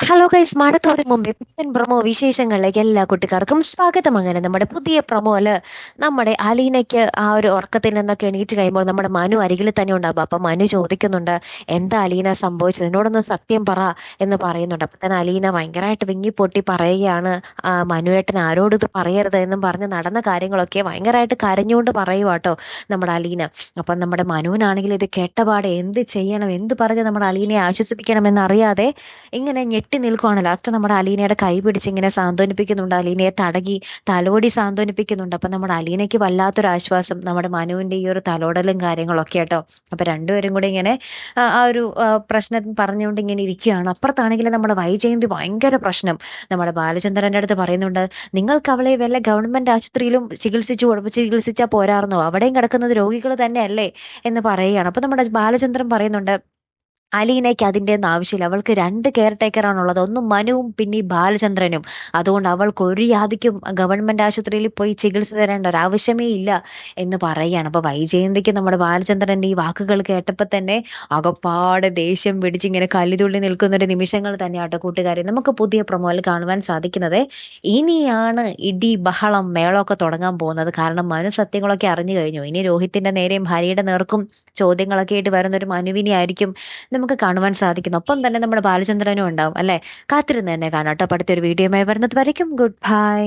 Hello guys, മടത്തോടെ മുമ്പേ പുത്തൻ promo വിശേഷങ്ങളിലേക്ക് എല്ലാ കുട്ടിക്കാർക്കും സ്വാഗതം. അങ്ങനെ നമ്മുടെ പുതിയ പ്രൊമോയില് നമ്മുടെ അലീനയ്ക്ക് ആ ഒരു ഉറക്കത്തിൽ നിന്നൊക്കെ എണീറ്റ് കഴിയുമ്പോൾ നമ്മുടെ മനു അരികിൽ തന്നെ ഉണ്ടാകും. അപ്പൊ മനു ചോദിക്കുന്നുണ്ട്, എന്താ അലീന സംഭവിച്ചത്, എന്നോടൊന്ന് സത്യം പറ എന്ന് പറയുന്നുണ്ട്. അപ്പൊ തന്നെ അലീന ഭയങ്കരമായിട്ട് വിങ്ങിപ്പൊട്ടി പറയുകയാണ്, മനുവേട്ടൻ ആരോടും ഇത് പറയരുത് എന്നും പറഞ്ഞ് നടന്ന കാര്യങ്ങളൊക്കെ ഭയങ്കരമായിട്ട് കരഞ്ഞുകൊണ്ട് പറയുവാട്ടോ നമ്മുടെ അലീന. അപ്പൊ നമ്മുടെ മനുവിനാണെങ്കിൽ ഇത് കേട്ടപാടെ എന്ത് ചെയ്യണം, എന്ത് പറഞ്ഞ് നമ്മുടെ അലീനയെ ആശ്വസിപ്പിക്കണം എന്നറിയാതെ ഇങ്ങനെ ഞെട്ടി നിൽക്കുവാണ്. ലാസ്റ്റ് നമ്മുടെ അലീനയുടെ കൈ പിടിച്ച് ഇങ്ങനെ സാന്ത്വനിപ്പിക്കുന്നുണ്ട്, അലീനയെ തടകി തലോടി സാന്ത്വനിപ്പിക്കുന്നുണ്ട്. അപ്പൊ നമ്മുടെ അലീനയ്ക്ക് വല്ലാത്തൊരു ആശ്വാസം, നമ്മുടെ മനുവിന്റെ ഈ ഒരു തലോടലും കാര്യങ്ങളൊക്കെ കേട്ടോ. അപ്പൊ രണ്ടുപേരും കൂടി ഇങ്ങനെ ആ ഒരു പ്രശ്നം പറഞ്ഞുകൊണ്ട് ഇങ്ങനെ ഇരിക്കുകയാണ്. അപ്പുറത്താണെങ്കിൽ നമ്മുടെ വൈജയന്തി ഭയങ്കര പ്രശ്നം നമ്മുടെ ബാലചന്ദ്രന്റെ അടുത്ത് പറയുന്നുണ്ട്, നിങ്ങൾക്ക് അവളെ വല്ല ഗവൺമെന്റ് ആശുപത്രിയിലും ചികിത്സിച്ചാൽ പോരാർന്നോ, അവിടെയും കിടക്കുന്നത് രോഗികൾ തന്നെയല്ലേ എന്ന് പറയുകയാണ്. അപ്പൊ നമ്മുടെ ബാലചന്ദ്രൻ പറയുന്നുണ്ട്, അലീനയ്ക്ക് അതിൻ്റെ ഒന്നും ആവശ്യമില്ല, അവൾക്ക് രണ്ട് കെയർ ടേക്കറാണുള്ളത്, ഒന്ന് മനുവും പിന്നെ ഈ ബാലചന്ദ്രനും. അതുകൊണ്ട് അവൾക്ക് ഒരു യാതിക്കും ഗവൺമെന്റ് ആശുപത്രിയിൽ പോയി ചികിത്സ തരേണ്ട ഒരു ആവശ്യമേ ഇല്ല എന്ന് പറയുകയാണ്. അപ്പൊ വൈജയന്തിക്ക് നമ്മുടെ ബാലചന്ദ്രന്റെ ഈ വാക്കുകൾ കേട്ടപ്പോൾ തന്നെ അകപ്പാടെ ദേഷ്യം പിടിച്ച് ഇങ്ങനെ കലിതുള്ളി നിൽക്കുന്ന ഒരു നിമിഷങ്ങൾ തന്നെയാട്ടോ കൂട്ടുകാരെ നമുക്ക് പുതിയ പ്രൊമോയിൽ കാണുവാൻ സാധിക്കുന്നത്. ഇനിയാണ് ഇടി ബഹളം മേളമൊക്കെ തുടങ്ങാൻ പോകുന്നത്. കാരണം മനു സത്യങ്ങളൊക്കെ അറിഞ്ഞു കഴിഞ്ഞു. ഇനി രോഹിത്തിന്റെ നേരെയും ഹരിയുടെ നേർക്കും ചോദ്യങ്ങളൊക്കെ ആയിട്ട് വരുന്ന ഒരു മനുവിനെ ആയിരിക്കും നമുക്ക് കാണുവാൻ സാധിക്കുന്നു. ഒപ്പം തന്നെ നമ്മുടെ ബാലചന്ദ്രനും ഉണ്ടാവും അല്ലെ. കാത്തിരുന്ന് തന്നെ കാണാം കേട്ടോ. അടുത്തൊരു വീഡിയോയുമായി വരുന്നത് വരയ്ക്കും ഗുഡ് ബൈ.